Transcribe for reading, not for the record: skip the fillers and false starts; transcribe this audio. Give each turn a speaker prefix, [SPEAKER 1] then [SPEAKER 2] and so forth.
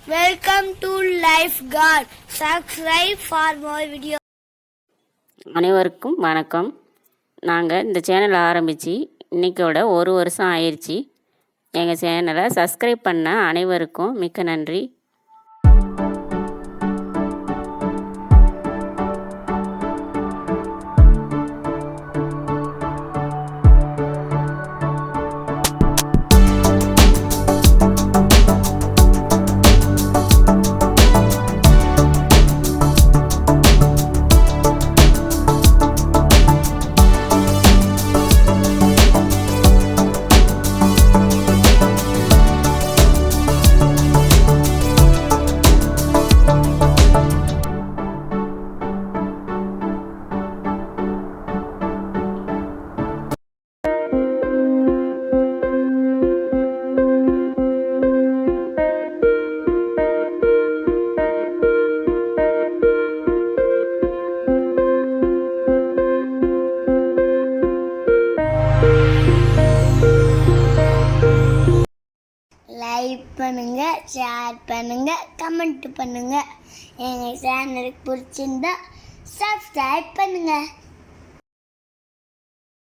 [SPEAKER 1] Welcome to Life God. Subscribe for more videos.
[SPEAKER 2] அனைவருக்கும் வணக்கம். நாங்கள் இந்த சேனலை ஆரம்பித்து இன்றைக்கோட ஒரு வருஷம் ஆயிடுச்சு. எங்கள் சேனலை சப்ஸ்கிரைப் பண்ண அனைவருக்கும் மிக்க நன்றி.
[SPEAKER 1] லைக் பண்ணுங்க, ஷேர் பண்ணுங்க, கமெண்ட் பண்ணுங்க. எங்க சேனலுக்கு பிடிச்சிருந்தா சப்ஸ்கிரைப் பண்ணுங்க.